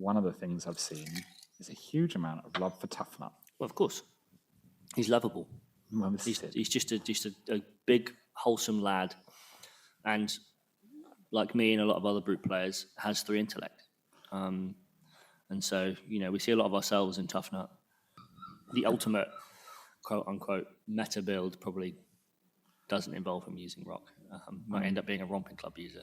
one of the things I've seen is a huge amount of love for Tough Nut. Well, of course, he's lovable. Well, He's just a big, wholesome lad, and like me and a lot of other brute players, has 3 intellect. And so, we see a lot of ourselves in Tough Nut. The ultimate, quote unquote, meta build probably doesn't involve him using Rock. Might end up being a romping club user.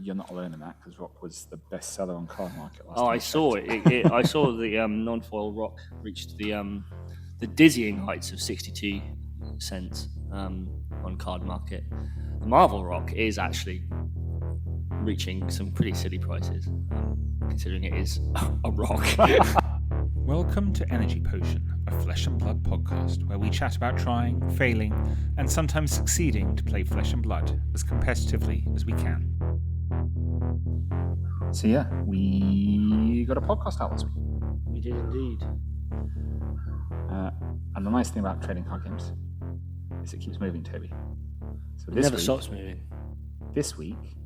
You're not alone in that, because Rock was the best seller on Card Market last time. I saw it. I saw the non-foil Rock reached the dizzying heights of 62 cents on Card Market. The Marvel Rock is actually reaching some pretty silly prices, considering it is a rock. Welcome to Energy Potion, a Flesh and Blood podcast where we chat about trying, failing, and sometimes succeeding to play Flesh and Blood as competitively as we can. So yeah, we got a podcast out this week. We did indeed. And the nice thing about trading card games is it keeps moving, Toby. So it never stops moving. This week,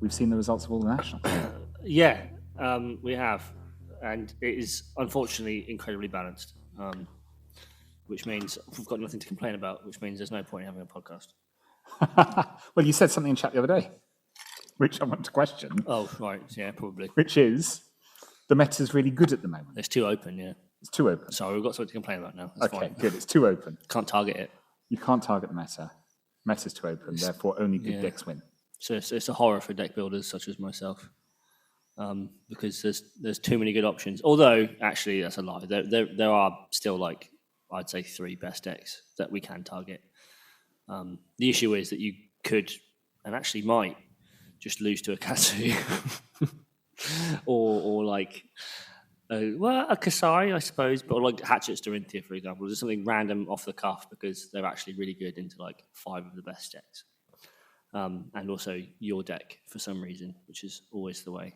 we've seen the results of all the nationals. We have. And it is unfortunately incredibly balanced, which means we've got nothing to complain about, which means there's no point in having a podcast. Well, you said something in chat the other day, which I want to question. Oh, right. Yeah, probably. Which is, the meta's really good at the moment. It's too open, yeah. It's too open. Sorry, we've got something to complain about now. That's okay, fine. Good. It's too open. Can't target it. You can't target the meta. Meta's too open, therefore only good decks win. So it's a horror for deck builders such as myself. Because there's too many good options. Although, actually, that's a lie. There are still, I'd say 3 best decks that we can target. The issue is that you could, and actually might, just lose to a Katsu. or a Kasai, I suppose, but like Hatchet's Dorinthia, for example. Just something random off the cuff because they're actually really good into 5 of the best decks. And also your deck for some reason, which is always the way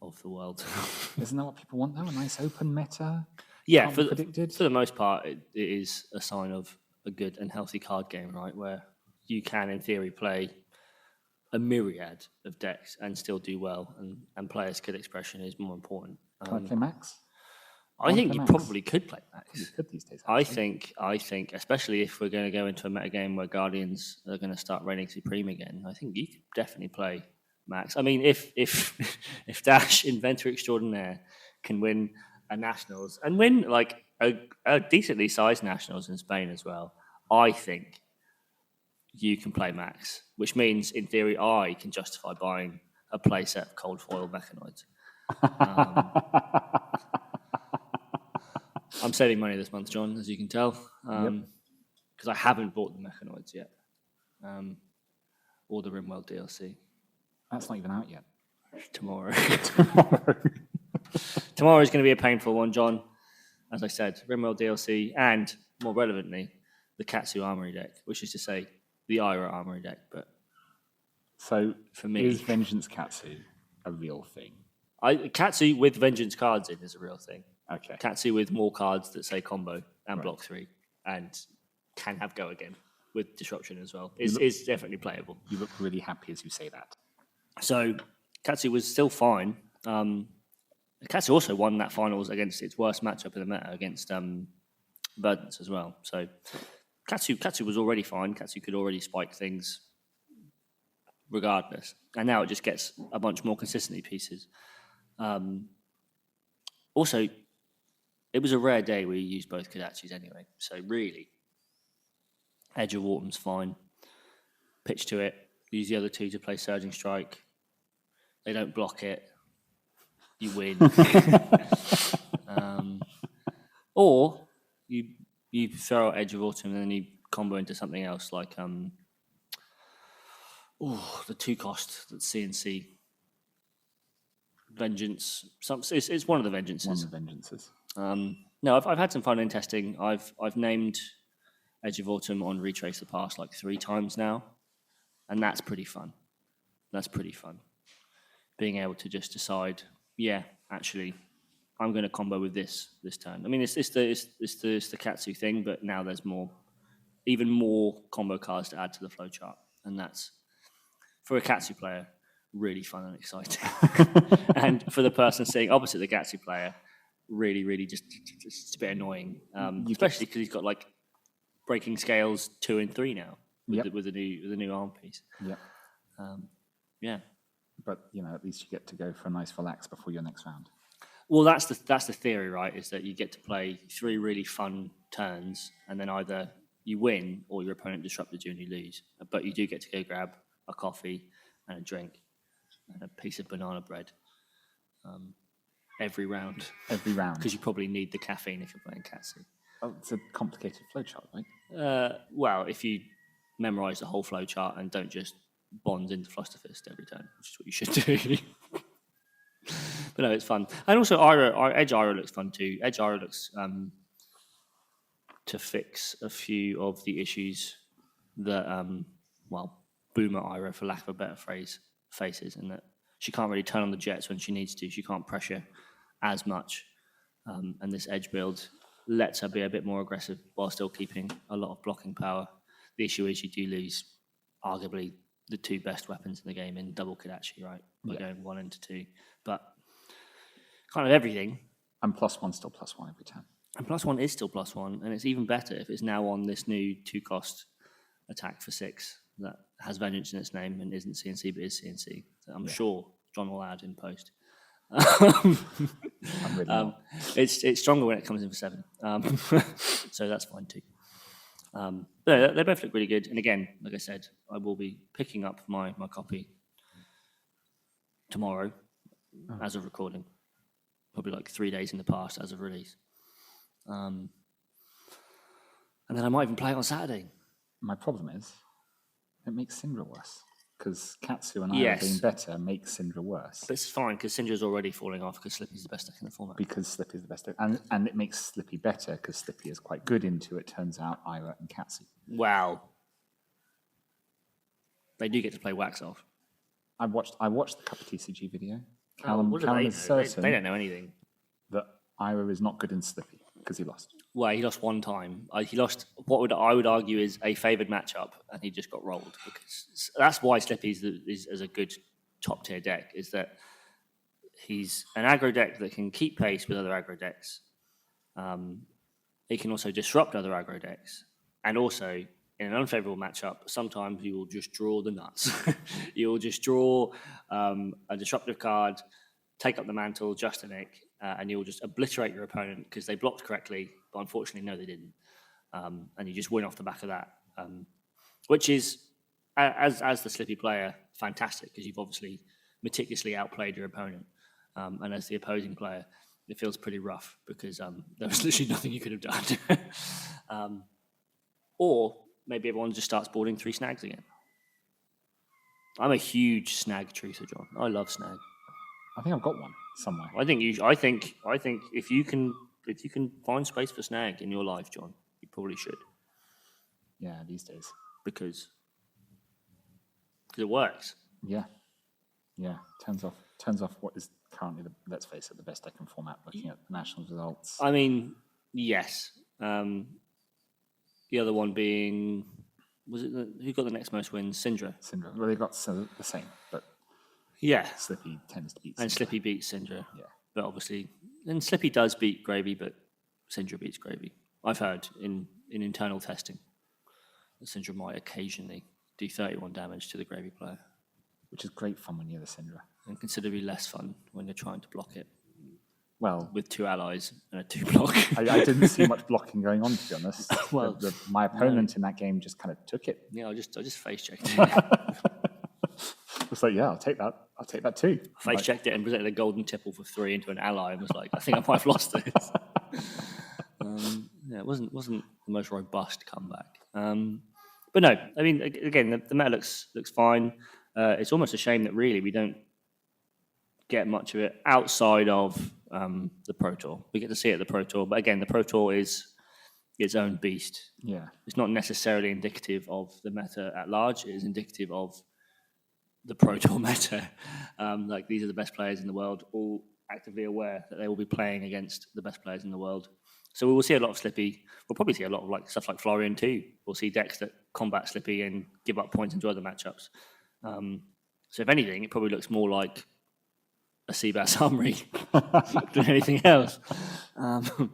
of the world. Isn't that what people want, though? A nice open meta? Yeah, for the most part, it is a sign of a good and healthy card game, right? Where you can, in theory, play a myriad of decks and still do well, and play a skill expression is more important. Can I play Max? I think you probably could play Max. You could these days. Actually. I think, especially if we're going to go into a meta game where Guardians are going to start reigning supreme again, I think you could definitely play Max. I mean, if Dash, Inventor Extraordinaire, can win a Nationals and win a decently sized Nationals in Spain as well, I think you can play Max, which means, in theory, I can justify buying a playset of cold foil mechanoids. I'm saving money this month, John, as you can tell, because I haven't bought the mechanoids yet, or the Rimworld DLC. That's not even out yet. Tomorrow. Tomorrow is going to be a painful one, John. As I said, Rimworld DLC, and more relevantly, the Katsu Armory deck, which is to say, the Ira Armory deck. But so, for me, is Vengeance Katsu a real thing? Katsu with Vengeance cards in is a real thing. Okay. Katsu with more cards that say combo and block 3 and can have go again with disruption as well. Is definitely playable. You look really happy as you say that. So Katsu was still fine. Katsu also won that finals against its worst matchup in the meta against Verdance as well. So Katsu was already fine. Katsu could already spike things regardless. And now it just gets a bunch more consistently pieces. Also, it was a rare day where you used both Kodatsus anyway. So really, Edge of Autumn's fine. Pitch to it. Use the other 2 to play Surging Strike. They don't block it. You win. Or you throw out Edge of Autumn and then you combo into something else like the 2-cost that's CNC. Vengeance. It's one of the Vengeances. One of the Vengeances. No, I've had some fun in testing. I've named Edge of Autumn on Retrace the Past 3 times now, and that's pretty fun. Being able to just decide, actually, I'm going to combo with this turn. I mean, it's the Katsu thing, but now there's even more combo cards to add to the flowchart, and that's for a Katsu player really fun and exciting. And for the person sitting opposite the Gatsu player, really, really just a bit annoying, especially because he's got like breaking scales 2 and 3 now with the new arm piece. Yeah. Yeah. But, at least you get to go for a nice relax before your next round. Well, that's the theory, right? Is that you get to play 3 really fun turns, and then either you win or your opponent disrupted you and you lose. But you do get to go grab a coffee and a drink and a piece of banana bread every round. Every round. Because you probably need the caffeine if you're playing Katsu. Oh, it's a complicated flowchart, right? Well, if you memorise the whole flowchart and don't just bond into Flusterfist every turn, which is what you should do. But no, it's fun. And also, Edge Ira looks fun too. Edge Ira looks to fix a few of the issues that, Boomer Ira, for lack of a better phrase, faces, in that she can't really turn on the jets when she needs to. She can't pressure as much. And this Edge build lets her be a bit more aggressive while still keeping a lot of blocking power. The issue is you do lose arguably the 2 best weapons in the game in double Kodachi, right? By going 1 into 2. But kind of everything. And +1 still +1 every time. And +1 is still +1, and it's even better if it's now on this new 2-cost attack for 6 that has Vengeance in its name and isn't CNC but is CNC. So I'm sure John will add in post. I'm really not. It's stronger when it comes in for 7. So that's fine too. They both look really good. And again, like I said, I will be picking up my copy tomorrow as of recording. Probably like 3 days in the past as of release. And then I might even play it on Saturday. My problem is, it makes Syndra worse. Because Katsu and Ira being better makes Syndra worse. But it's fine, because Syndra's already falling off because Slippy's the best deck in the format. Because Slippy's the best deck. And it makes Slippy better because Slippy is quite good into, it turns out, Ira and Katsu. Wow. They do get to play Wax Off. I watched the Cup of TCG video. What do Callum they is know? certain They don't know anything. that Ira is not good in Slippy because he lost. Well, he lost one time. He lost what I would argue is a favoured matchup, and he just got rolled. Because that's why Slippy is a good top tier deck. Is that he's an aggro deck that can keep pace with other aggro decks. He can also disrupt other aggro decks, and also in an unfavourable matchup, sometimes you will just draw the nuts. You'll just draw a disruptive card, take up the mantle, just a nick, and you'll just obliterate your opponent because they blocked correctly, but unfortunately, no, they didn't. And you just win off the back of that, which is, as the Slippy player, fantastic because you've obviously meticulously outplayed your opponent. And as the opposing player, it feels pretty rough because there was literally nothing you could have done. Or maybe everyone just starts boarding 3 snags again. I'm a huge snag truther, John. I love snag. I think I've got one somewhere. I think if you can find space for snag in your life, John, you probably should. Yeah, these days. Because it works. Yeah. Turns off what is currently let's face it, the best deck in format. Looking at the national results. I mean, yes. The other one being, who got the next most wins? Syndra. Well, they got the same, but yeah, Slippy tends to beat Syndra. And Slippy beats Syndra. Yeah. But obviously, and Slippy does beat Gravy, but Syndra beats Gravy. I've heard in internal testing that Syndra might occasionally do 31 damage to the Gravy player. Which is great fun when you're the Syndra. And considerably less fun when you're trying to block it. Well, with 2 allies and a 2 block. I didn't see much blocking going on, to be honest. Well, my opponent in that game just kind of took it. Yeah, I just face checked it. It's like, yeah, I'll take that too. Face checked it and presented a golden tipple for 3 into an ally and was like, I think I might have lost this. Yeah, it wasn't the most robust comeback. But no, I mean, again, the meta looks fine. It's almost a shame that really we don't get much of it outside of the Pro Tour. We get to see it at the Pro Tour, but again, the Pro Tour is its own beast. Yeah, it's not necessarily indicative of the meta at large. It is indicative of the Pro Tour meta. Like, these are the best players in the world, all actively aware that they will be playing against the best players in the world. So we will see a lot of Slippy. We'll probably see a lot of like stuff like Florian too. We'll see decks that combat Slippy and give up points into other matchups. So if anything, it probably looks more like a Seabass Armory than anything else. But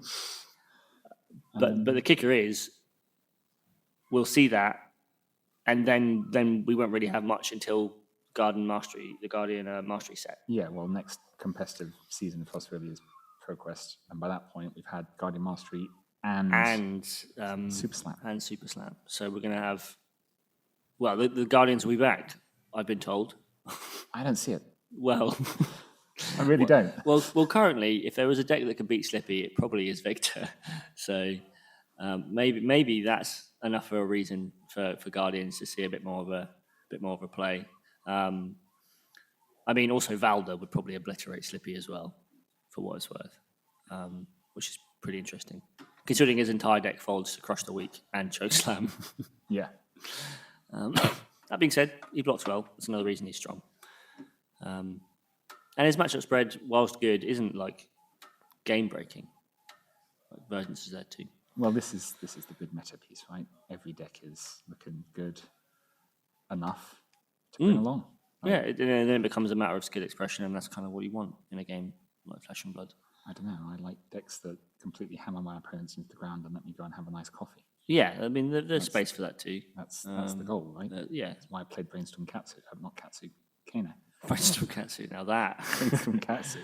the kicker is, we'll see that, and then we won't really have much until the Guardian Mastery set. Yeah, well, next competitive season for us really is ProQuest, and by that point we've had Guardian Mastery and Super Slam. And Super Slam. So we're going to have, well, the Guardians will be back, I've been told. I don't see it. Well, I really don't. Well, currently, if there was a deck that could beat Slippy, it probably is Victor. So maybe that's enough of a reason for Guardians to see a bit more of a play. I mean, also Valda would probably obliterate Slippy as well, for what it's worth, which is pretty interesting, considering his entire deck folds to Crush the Weak and Chokeslam. Yeah. That being said, he blocks well. That's another reason he's strong. And his matchup spread, whilst good, isn't like game breaking. Like Verdance is there too. Well, this is the good meta piece, right? Every deck is looking good enough to bring along. Right? Yeah, and then it becomes a matter of skill expression, and that's kind of what you want in a game like Flesh and Blood. I don't know. I like decks that completely hammer my opponents into the ground and let me go and have a nice coffee. Yeah, I mean, there's space for that too. That's the goal, right? Yeah. That's why I played Brainstorm Katsu, not Katsu, Kano. Brainstorm Katsu. Now that. Brainstorm Katsu.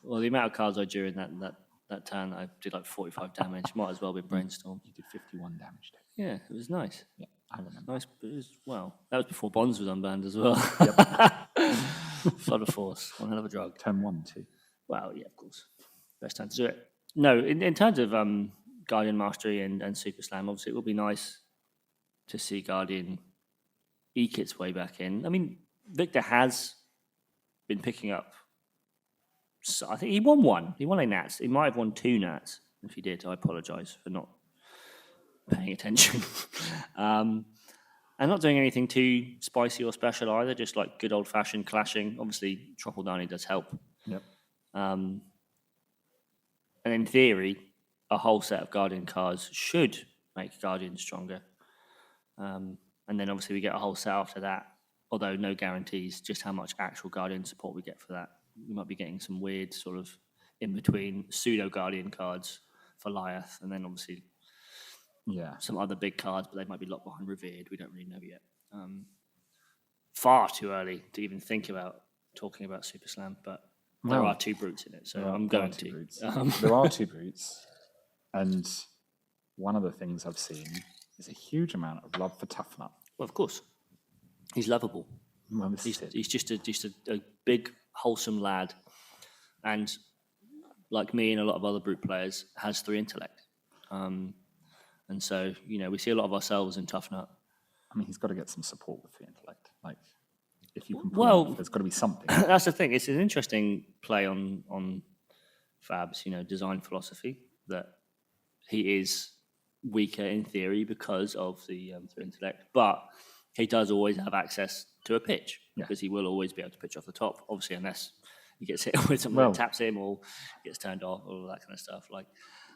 Well, the amount of cards I drew in that turn, I did like 45 damage. Might as well be Brainstorm. You did 51 damage. Yeah, it was nice. Yeah, I remember. Nice. It was, well, that was before Bonds was unbanned as well. Yep. Flood of Force. One hell of a drug. Turn 1, too. Well, yeah, of course. Best time to do it. No, in terms of Guardian Mastery and Super Slam, obviously it will be nice to see Guardian eke its way back in. I mean, Victor has been picking up. So I think he won one. He won a Nats. He might have won 2 Nats. If he did, I apologise for not paying attention. And not doing anything too spicy or special either, just like good old-fashioned clashing. Obviously, Troppledani does help. Yep. And in theory, a whole set of Guardian cards should make Guardian stronger. And then obviously we get a whole set after that, although no guarantees just how much actual Guardian support we get for that. We might be getting some weird sort of in-between pseudo-Guardian cards for Lyeth, and then obviously some other big cards, but they might be locked behind Revered. We don't really know yet. Far too early to even think about talking about Super Slam, but there are 2 brutes in it, so I'm going to. There are 2 brutes, and one of the things I've seen is a huge amount of love for Tough Nut. Well, of course. He's lovable. Well, He's just a big, wholesome lad, and like me and a lot of other brute players, has 3 intellect. And so, we see a lot of ourselves in Tough Nut. I mean, he's got to get some support with 3 intellect. Like, if you can pull him off, there's got to be something. That's the thing. It's an interesting play on Fab's, design philosophy, that he is weaker in theory because of the 3 intellect, but he does always have access to a pitch because he will always be able to pitch off the top, obviously, unless he gets hit with something that taps him or gets turned off, all that kind of stuff.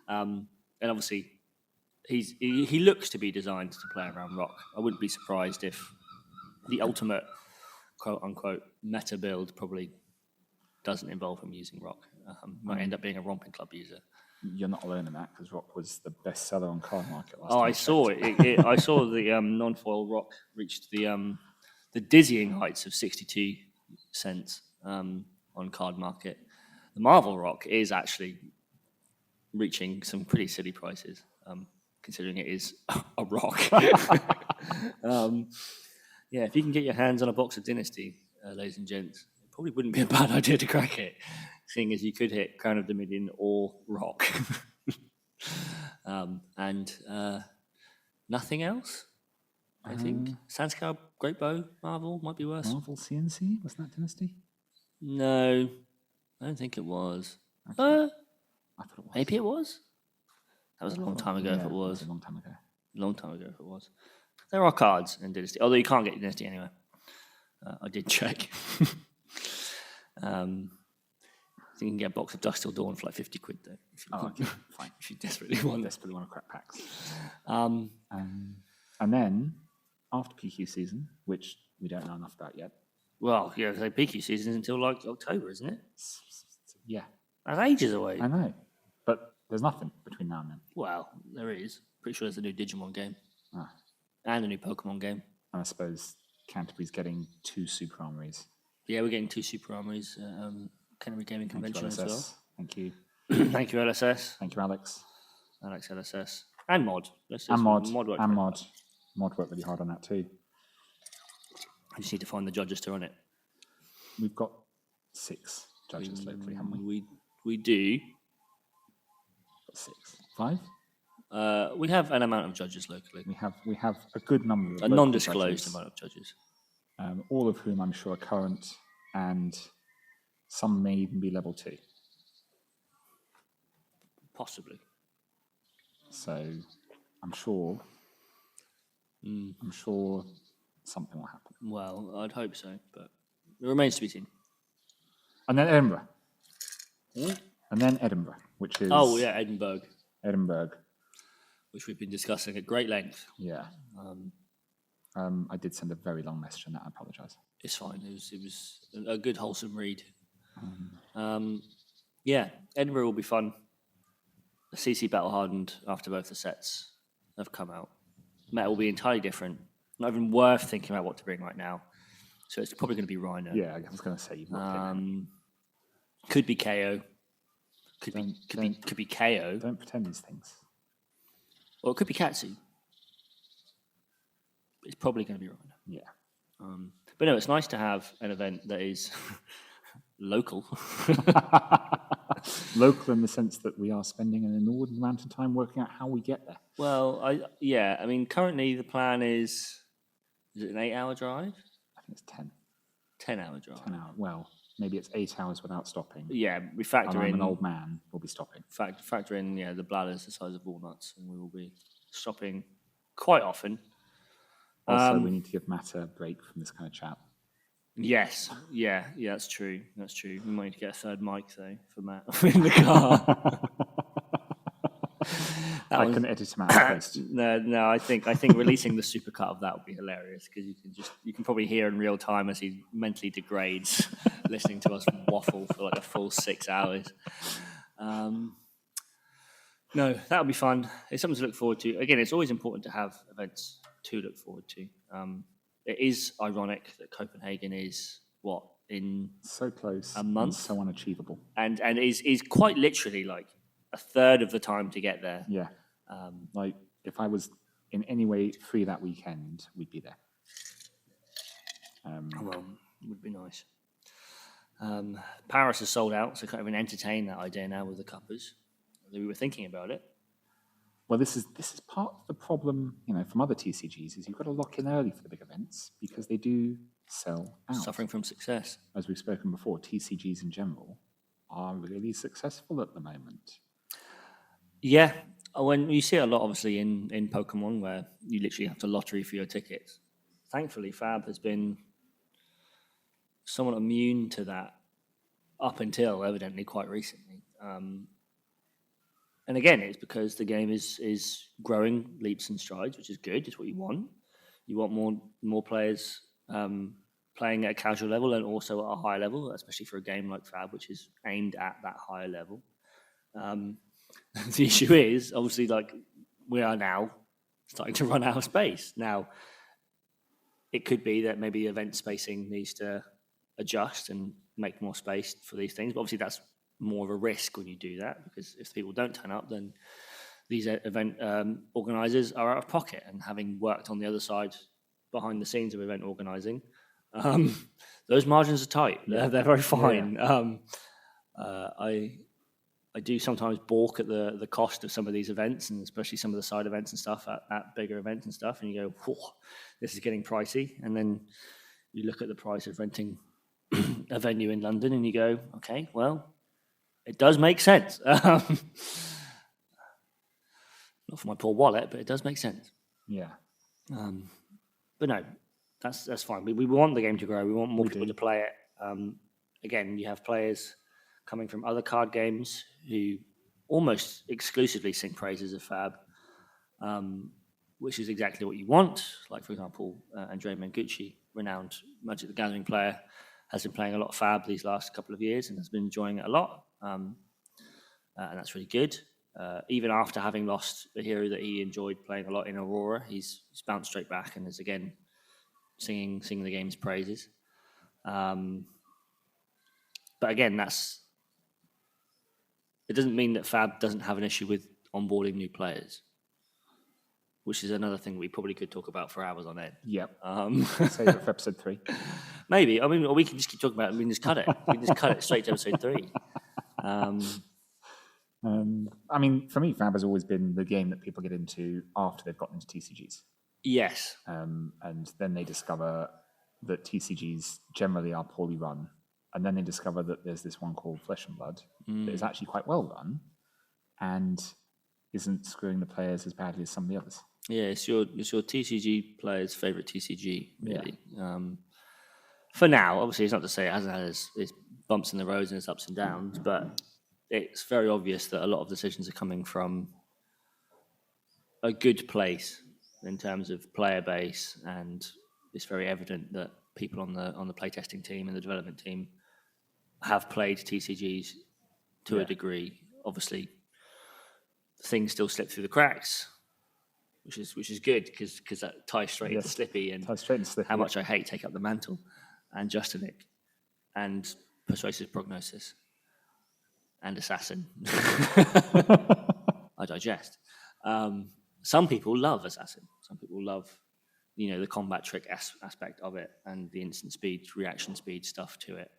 And obviously, he looks to be designed to play around rock. I wouldn't be surprised if the ultimate quote unquote meta build probably doesn't involve him using rock. Might end up being a romping club user. You're not alone in that, because rock was the best seller on card market last time. I saw it. I saw the non-foil rock reached the dizzying heights of 62 cents on card market. The Marvel rock is actually reaching some pretty silly prices, considering it is a rock. If you can get your hands on a box of Dynasty, ladies and gents, it probably wouldn't be a bad idea to crack it, seeing as you could hit Crown of Dominion or rock. And nothing else, I think. Sandscour, Great Bow, Marvel might be worse. Marvel CNC? Was that Dynasty? No, I don't think it was. I thought it was. Maybe it was. That was a long time ago if it was. A long time ago. Long time ago if it was. There are cards in Dynasty, although you can't get Dynasty anywhere. I did check. You can get a box of Dusk Till Dawn for like 50 quid though. Fine. If you desperately want to crack packs. And then after PQ season, which we don't know enough about yet, Well, yeah, the PQ season is until like October, isn't it? Yeah, That's ages away. I know. But there's nothing between now and then. Well, there is. Pretty sure there's a new Digimon game Ah, and a new Pokemon game. and I suppose Canterbury's getting 2 super armories. Yeah, we're getting 2 super armories at Canterbury Gaming Thank you, Convention as well. LSS. Thank you. Thank you, LSS. Thank you, Alex. Alex LSS. And Mod. And Mod. Mod worked And very Mod. hard. Mod worked really hard on that too. I just need to find the judges to run it. We've got 6 judges locally, haven't we? We do. Got 6. 5? We have an amount of judges locally. We have a good number of A local non-disclosed judges, amount of judges. all of whom I'm sure are current, and some may even be level 2. Possibly. So I'm sure something will happen. Well, I'd hope so, but it remains to be seen. And then Edinburgh. And then Edinburgh, which is Oh, yeah, Edinburgh, Edinburgh. which we've been discussing at great length. Yeah. I did send a very long message on that. I apologise. It's fine. It was a good, wholesome read. Yeah, Edinburgh will be fun. The CC Battle Hardened after both the sets have come out. Meta will be entirely different. Not even worth thinking about what to bring right now. So it's probably going to be Rhino. Yeah, I was going to say you've not picked. Could be KO. Could be KO. Don't pretend these things. Or it could be Katsu. It's probably going to be Rhino. Yeah. But no, it's nice to have an event that is local. Local in the sense that we are spending an inordinate amount of time working out how we get there. Well, I mean, currently the plan is it an 8-hour drive? I think it's 10. 10-hour drive. 10 hours. Well, maybe it's 8 hours without stopping. Yeah, we factor And I'm in an old man. We'll be stopping. factor in the bladders the size of walnuts, and we will be stopping quite often. Also, we need to give Matt a break from this kind of chat. Yes, yeah, that's true. That's true. We might need to get a third mic though for Matt in the car. I can edit him out first. No. I think releasing the supercut of that would be hilarious because you can probably hear in real time as he mentally degrades, listening to us waffle for like a full 6 hours. No, that would be fun. It's something to look forward to. Again, it's always important to have events to look forward to. It is ironic that Copenhagen is in so close, a month, and so unachievable, and is quite literally like a third of the time to get there. Yeah, like if I was in any way free that weekend, we'd be there. Well, it would be nice. Paris is sold out, so can't even entertain that idea now with the cuppers. We were thinking about it. Well, this is part of the problem, from other TCGs, is you've got to lock in early for the big events because they do sell out. Suffering from success. As we've spoken before, TCGs in general are really successful at the moment. Yeah, when you see it a lot, obviously, in Pokemon, where you literally have to lottery for your tickets. Thankfully, Fab has been somewhat immune to that up until, evidently, quite recently. And again, it's because the game is growing leaps and strides, which is good. It's what you want. You want more players playing at a casual level and also at a high level, especially for a game like Fab, which is aimed at that higher level. The issue is, obviously, like we are now starting to run out of space. Now, it could be that maybe event spacing needs to adjust and make more space for these things. But obviously, that's more of a risk when you do that, because if people don't turn up, then these event organisers are out of pocket. And having worked on the other side behind the scenes of event organising, those margins are tight. They're very fine. Yeah. I do sometimes balk at the cost of some of these events, and especially some of the side events and stuff at bigger events and stuff, and you go, whoa, this is getting pricey. And then you look at the price of renting a venue in London and you go, okay, well, it does make sense. Not for my poor wallet, but it does make sense. Yeah. But no, that's fine. We want the game to grow. We want more people to play it. Again, you have players coming from other card games who almost exclusively sing praises of Fab, which is exactly what you want. Like, for example, Andrea Mengucci renowned Magic the Gathering player, has been playing a lot of Fab these last couple of years and has been enjoying it a lot. And that's really good. Even after having lost a hero that he enjoyed playing a lot in Aurora, he's bounced straight back and is again singing the game's praises. But again, it doesn't mean that Fab doesn't have an issue with onboarding new players, which is another thing we probably could talk about for hours on end. Yep. Save it for episode 3. Maybe. I mean, or we can just keep talking about it. We can just cut it. We can just cut it straight to episode 3. I mean, for me, Fab has always been the game that people get into after they've gotten into TCGs. Yes. And then they discover that TCGs generally are poorly run. And then they discover that there's this one called Flesh and Blood that is actually quite well run and isn't screwing the players as badly as some of the others. Yeah, it's your TCG player's favourite TCG, really. Yeah. For now, obviously, it's not to say it hasn't had its bumps in the roads and its ups and downs, but it's very obvious that a lot of decisions are coming from a good place in terms of player base, and it's very evident that people on the playtesting team and the development team have played TCGs to a degree. Obviously, things still slip through the cracks, which is good because that ties straight into Slippy and how much I hate Take Up the Mantle and Justinic and Persuasive Prognosis and Assassin. I digest. Some people love Assassin. Some people love, the combat trick aspect of it and the instant speed, reaction speed stuff to it.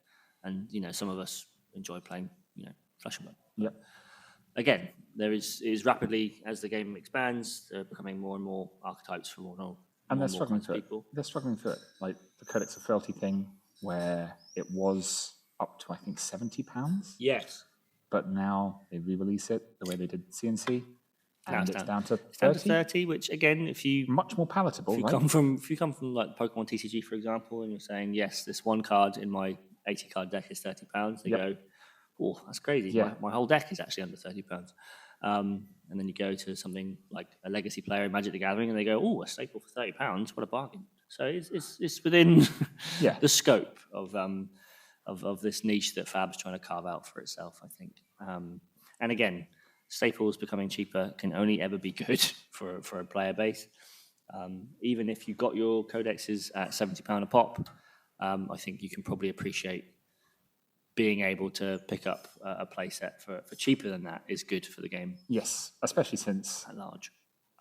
And, some of us enjoy playing, Flesh and Blood. Yep. Again, there is rapidly, as the game expands, there are becoming more and more archetypes for more and they're more struggling through people. it. They're struggling through it. Like the Codex of Frailty thing, where it was up to, I think, £70. Yes. But now they re-release it the way they did CNC. And it's down to 30. It's down to 30, which again, if you much more palatable, if you come from like Pokemon TCG, for example, and you're saying, yes, this one card in my 80 card deck is £30, they go, oh, that's crazy. Yeah. My whole deck is actually under £30. And then you go to something like a legacy player in Magic the Gathering, and they go, oh, a staple for £30, what a bargain. So it's within the scope of this niche that Fab's trying to carve out for itself, I think. And again, staples becoming cheaper can only ever be good for a player base. Even if you've got your codexes at £70 a pop, I think you can probably appreciate being able to pick up a play set for cheaper than that is good for the game. Yes, especially since at large.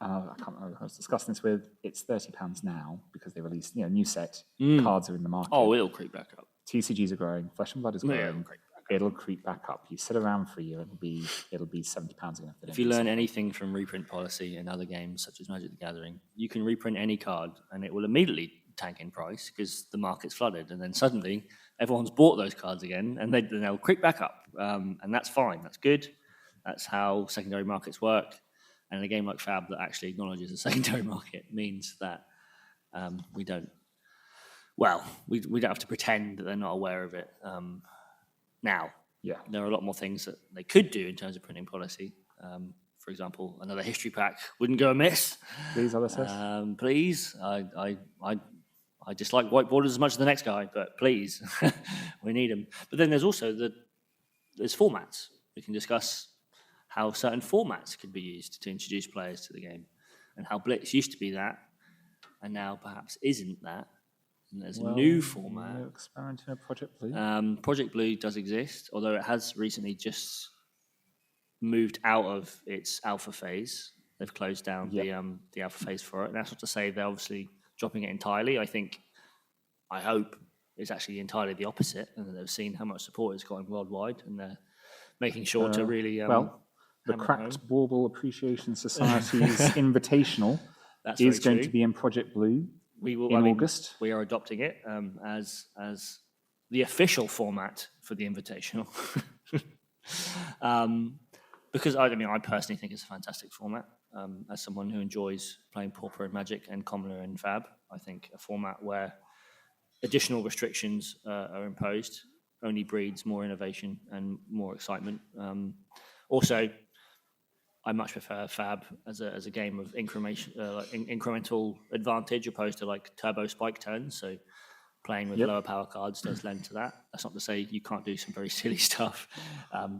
I can't remember who I was discussing this with. It's £30 now because they released a new set. Cards are in the market. Oh, it'll creep back up. TCGs are growing. Flesh and Blood is growing. Yeah, it'll creep back up. You sit around for a year, it'll be £70 again. If you learn anything from reprint policy in other games such as Magic the Gathering, you can reprint any card and it will immediately tank in price because the market's flooded, and then suddenly everyone's bought those cards again, and they'll creep back up, and that's fine. That's good. That's how secondary markets work. And a game like Fab that actually acknowledges a secondary market means that we don't have to pretend that they're not aware of it. Now, there are a lot more things that they could do in terms of printing policy. For example, another history pack wouldn't go amiss. Please, Ulysses. Please, I dislike white borders as much as the next guy, but please, we need them. But then there's also there's formats. We can discuss how certain formats could be used to introduce players to the game, and how Blitz used to be that, and now perhaps isn't that. And there's a new format. You're experimenting with Project Blue? Project Blue does exist, although it has recently just moved out of its alpha phase. They've closed down the alpha phase for it. And that's not to say they're obviously dropping it entirely. I hope it's actually entirely the opposite, and that they've seen how much support it's gotten worldwide, and they're making sure to really... the Cracked Bauble Appreciation Society's Invitational is going to be in Project Blue in August. We are adopting it as the official format for the Invitational. Because I personally think it's a fantastic format. As someone who enjoys playing Pauper and Magic and Commoner and Fab, I think a format where additional restrictions are imposed only breeds more innovation and more excitement. Also, I much prefer Fab as a game of incremental advantage opposed to like turbo spike turns. So playing with lower power cards does lend to that. That's not to say you can't do some very silly stuff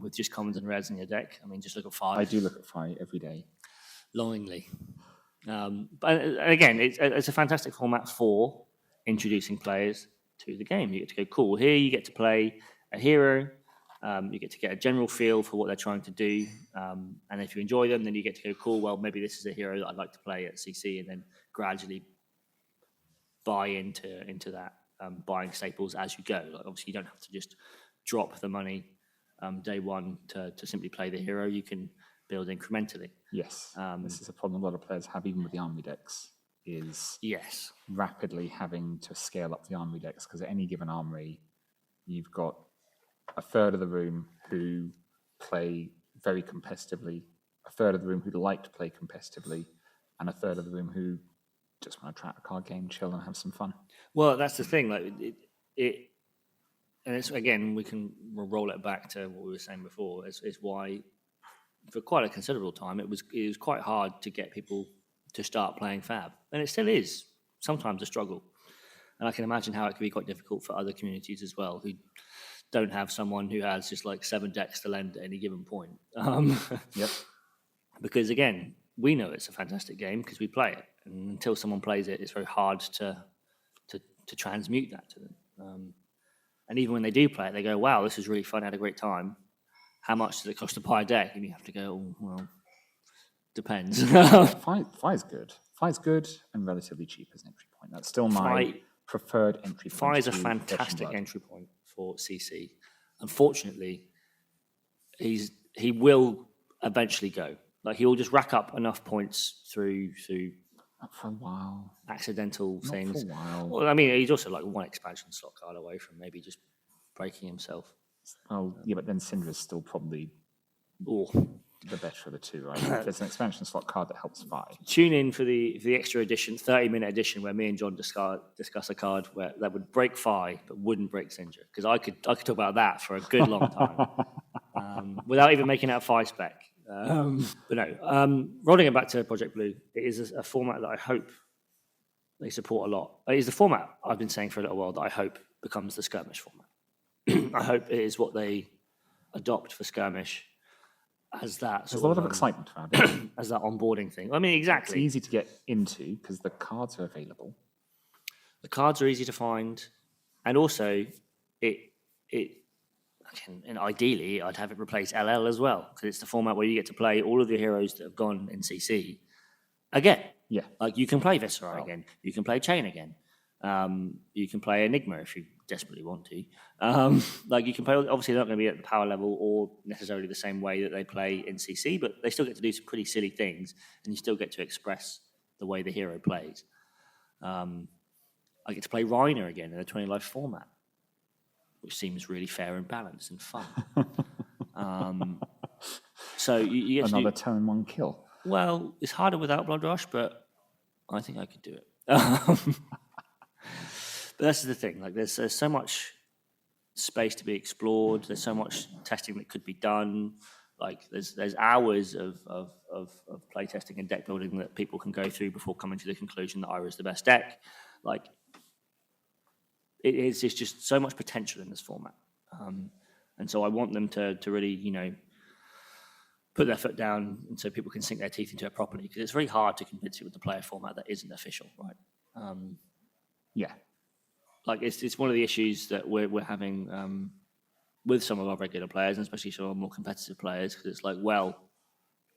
with just commons and rares in your deck. I mean, just look at 5. I do look at 5 every day. Longingly. But again, it's a fantastic format for introducing players to the game. You get to go, cool, here you get to play a hero. You get to get a general feel for what they're trying to do. And if you enjoy them, then you get to go, cool, well, maybe this is a hero that I'd like to play at CC, and then gradually buy into that, buying staples as you go. Like, obviously, you don't have to just drop the money day one to simply play the hero. You can build incrementally. Yes. This is a problem a lot of players have, even with the army decks, is rapidly having to scale up the army decks, because at any given armory, you've got a third of the room who play very competitively, a third of the room who like to play competitively, and a third of the room who just want to try a card game, chill, and have some fun. Well, that's the thing. Like and it's, again, we'll roll it back to what we were saying before. Is why for quite a considerable time it was quite hard to get people to start playing Fab, and it still is sometimes a struggle. And I can imagine how it can be quite difficult for other communities as well, who don't have someone who has just like 7 decks to lend at any given point. Yep. Because again, we know it's a fantastic game because we play it, and until someone plays it, it's very hard to transmute that to them. And even when they do play it, they go, "Wow, this is really fun. I had a great time. How much does it cost to buy a deck?" And you have to go, "Oh, well, depends." Fi's good. Fi's good and relatively cheap as an entry point. That's still my preferred entry point. Fi is a fantastic entry point for CC. Unfortunately, he will eventually go. Like, he will just rack up enough points through not for a while, accidental not things. For a while. Well, I mean, he's also like 1 expansion slot card away from maybe just breaking himself. Oh, yeah, but then Syndra's still probably the better of the two, right? If there's an expansion slot card that helps Fi. Tune in for the extra edition, 30-minute edition, where me and John discuss a card that would break Fi but wouldn't break Syndra. Because I could talk about that for a good long time without even making it a Fi spec. But no, rolling it back to Project Blue, it is a format that I hope they support a lot. It is the format I've been saying for a little while that I hope becomes the skirmish format. I hope it is what they adopt for skirmish as that. There's a lot of excitement about it. As that onboarding thing. I mean, exactly. It's easy to get into because the cards are available. The cards are easy to find, and also and ideally, I'd have it replace LL as well, because it's the format where you get to play all of the heroes that have gone in CC again. Yeah. Like, you can play Viscera again. You can play Chain again. You can play Enigma if you desperately want to. Like, you can play, obviously they're not going to be at the power level or necessarily the same way that they play in CC, but they still get to do some pretty silly things, and you still get to express the way the hero plays. I get to play Reiner again in a 20 life format, which seems really fair and balanced and fun. So you get another turn 1 kill. Well, it's harder without Blood Rush, but I think I could do it. But that's the thing. Like, there's so much space to be explored. There's so much testing that could be done. Like, there's hours of play testing and deck building that people can go through before coming to the conclusion that Ira is the best deck. Like, it's just so much potential in this format. And so I want them to really, put their foot down, and so people can sink their teeth into it properly, because it's very hard to convince you with the player format that isn't official, right? Yeah. Like, it's one of the issues that we're having with some of our regular players, and especially some of our more competitive players, because it's like, well,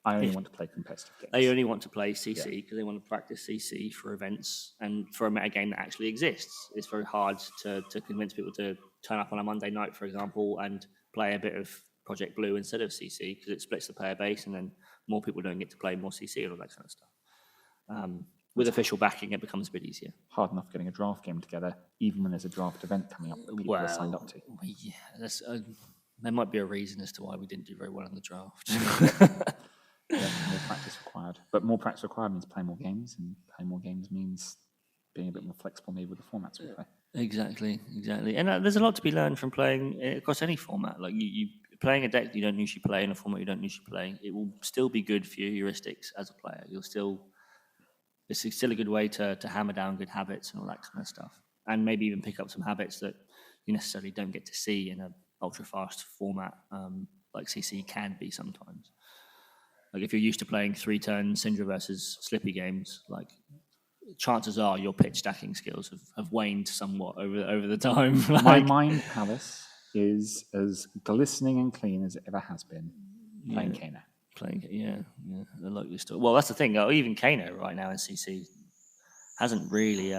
I only want to play competitive games. They only want to play CC because they want to practice CC for events and for a meta game that actually exists. It's very hard to convince people to turn up on a Monday night, for example, and play a bit of Project Blue instead of CC, because it splits the player base, and then more people don't get to play more CC and all that kind of stuff. With official backing, it becomes a bit easier. Hard enough getting a draft game together, even when there's a draft event coming up that people are signed up to. Yeah, there might be a reason as to why we didn't do very well in the draft. Yeah, more practice required. But more practice required means playing more games, and playing more games means being a bit more flexible maybe with the formats we play. Exactly. And there's a lot to be learned from playing across any format. Like, you playing a deck you don't usually play in a format you don't usually play, it will still be good for your heuristics as a player. It's still a good way to hammer down good habits and all that kind of stuff, and maybe even pick up some habits that you necessarily don't get to see in a ultra fast format like CC can be sometimes. Like if you're used to playing 3-turn Syndra versus Slippy games, like chances are your pitch stacking skills have waned somewhat over the time. My mind palace is as glistening and clean as it ever has been playing Kano. I like this story. Well, that's the thing. Even Kano right now in CC hasn't really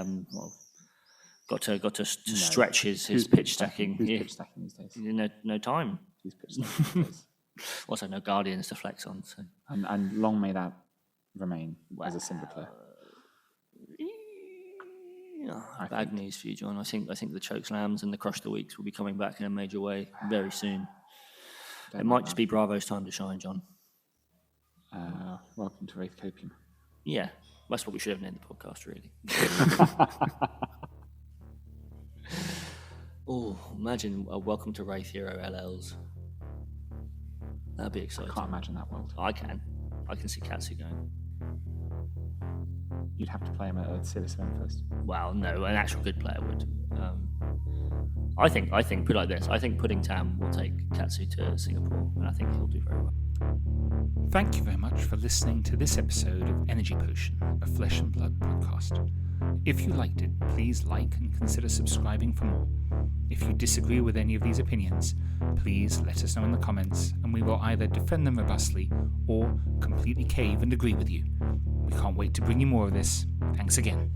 got to stretch his pitch stacking. Who's pitch stacking these days? No time. Who's pitch stacking these days? Also, no Guardians to flex on. So. And long may that remain as a Syndra player. Bad news for you, John. I think the choke slams and the crush the weeks will be coming back in a major way very soon. It might just be Bravo's time to shine, John. Welcome to Wraith Copium. Yeah, that's what we should have named the podcast, really. Oh, imagine a Welcome to Wraith Hero LLs. That'd be exciting. I can't imagine that world. I can see Katsu going. You'd have to play him at a serious event first. Well, no, an actual good player would. I think put it like this. I think Pudding Tam will take Katsu to Singapore, and I think he'll do very well. Thank you very much for listening to this episode of Energy Potion, a Flesh and Blood podcast. If you liked it, please like and consider subscribing for more. If you disagree with any of these opinions, please let us know in the comments, and we will either defend them robustly or completely cave and agree with you. We can't wait to bring you more of this. Thanks again.